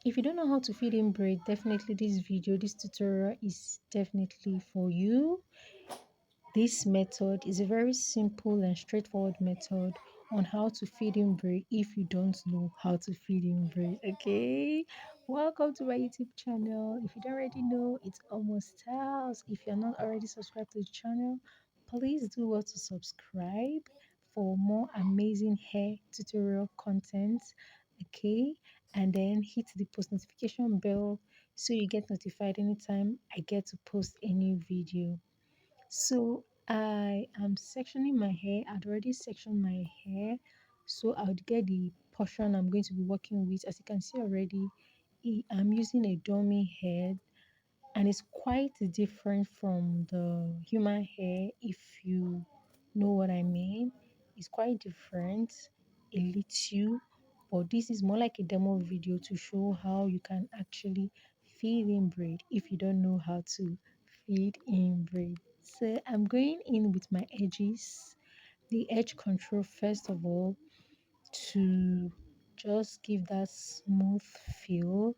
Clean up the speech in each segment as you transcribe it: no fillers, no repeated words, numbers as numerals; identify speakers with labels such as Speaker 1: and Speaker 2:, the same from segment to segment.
Speaker 1: If you don't know how to feed in braid, definitely this tutorial is definitely for you. This method is a very simple and straightforward method on how to feed in braid if you don't know how to feed in braid. Okay, welcome to my YouTube channel. If you don't already know, it's almost house. If you're not already subscribed to the channel, please do well to subscribe for more amazing hair tutorial content. Okay, and then hit the post notification bell so you get notified anytime I get to post a new video. So I am sectioning my hair. I'd already sectioned my hair. So I would get the portion I'm going to be working with. As you can see already, I'm using a dummy head, and it's quite different from the human hair, if you know what I mean. It's quite different a little, but this is more like a demo video to show how you can actually feed in braid if you don't know how to feed in braid. So I'm going in with my edges, the edge control first of all, to just give that smooth feel.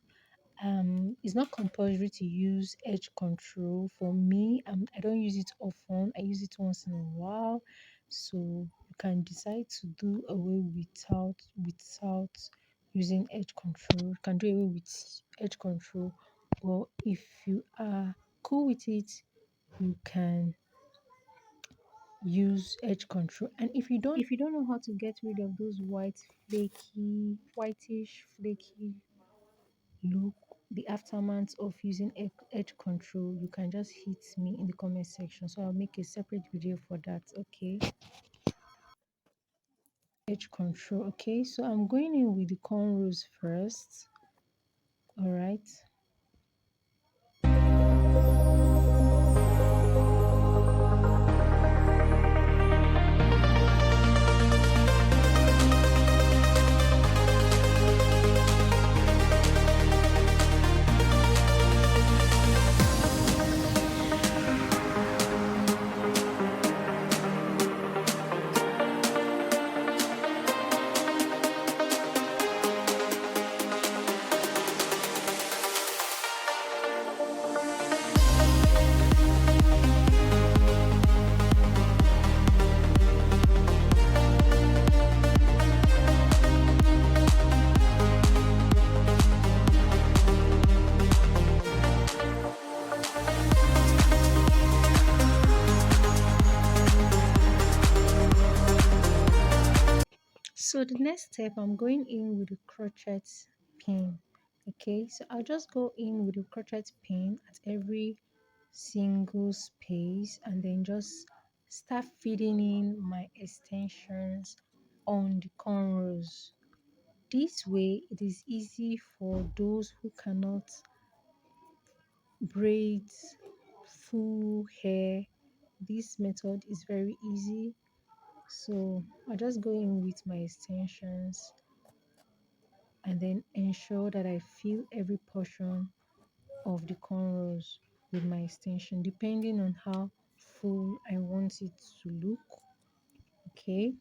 Speaker 1: It's not compulsory to use edge control. For me, I don't use it often. I use it once in a while. So you can decide to do away without using edge control. You can do away with edge control. But if you are cool with it, you can use edge control. And if you don't know how to get rid of those whitish flaky look, the aftermath of using edge control, you can just hit me in the comment section, so I'll make a separate video for that. Okay, edge control. Okay, so I'm going in with the cornrows first. All right. So the next step, I'm going in with the crochet pin. Okay, so I'll just go in with the crochet pin at every single space, and then just start feeding in my extensions on the cornrows. This way it is easy for those who cannot braid full hair. This method is very easy. So I just go in with my extensions and then ensure that I fill every portion of the cornrows with my extension, depending on how full I want it to look. Okay.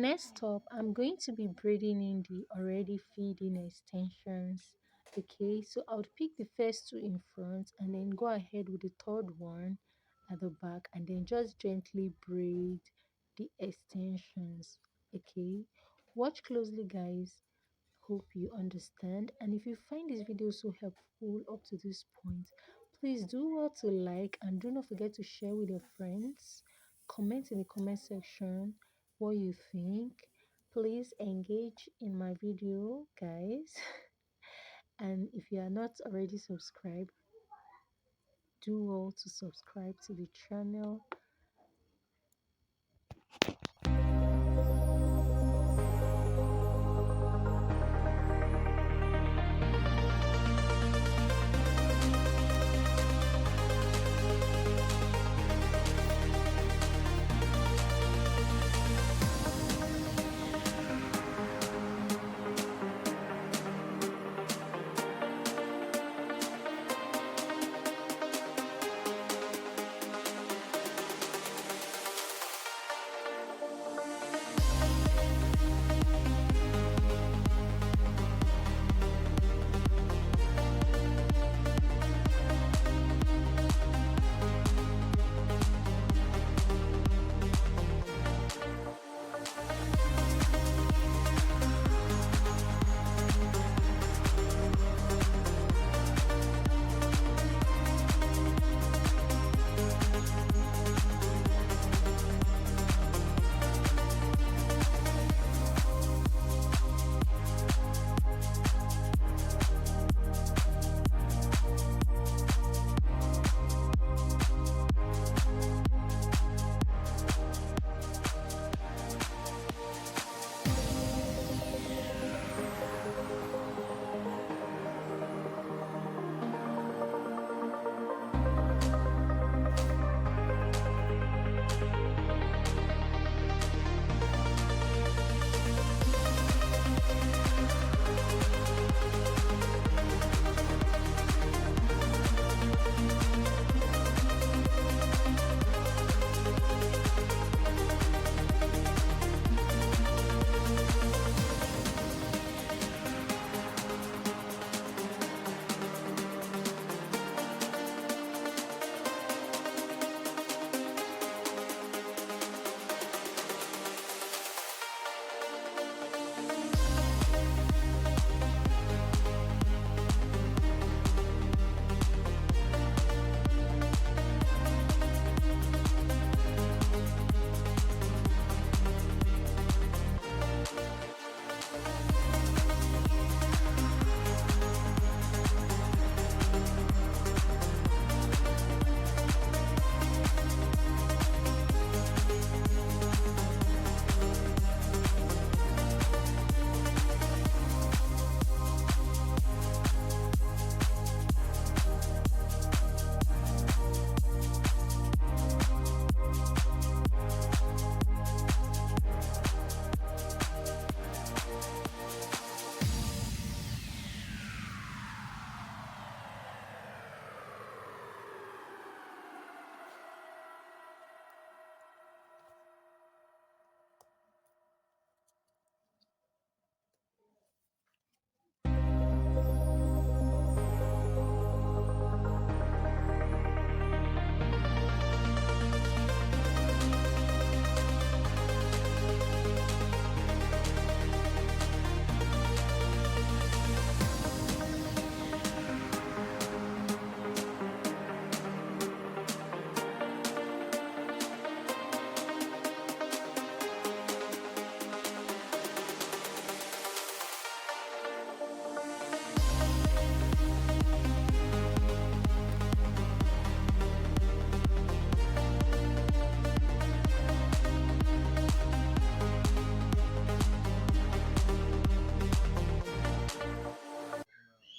Speaker 1: next up, I'm going to be braiding in the already feeding extensions. Okay, so I would pick the first two in front and then go ahead with the third one at the back and then just gently braid the extensions. Okay, watch closely, guys. Hope you understand. And if you find this video so helpful up to this point, please do well to like and do not forget to share with your friends. Comment in the comment section what you think. Please engage in my video, guys. And if you are not already subscribed, do well to subscribe to the channel.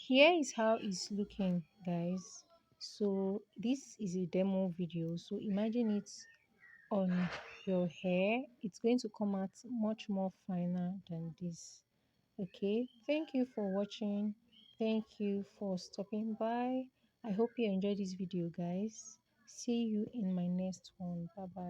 Speaker 1: Here is how it's looking, guys. So this is a demo video, so imagine it on your hair. It's going to come out much more finer than this. Okay, thank you for watching. Thank you for stopping by. I hope you enjoyed this video, guys. See you in my next one. Bye bye.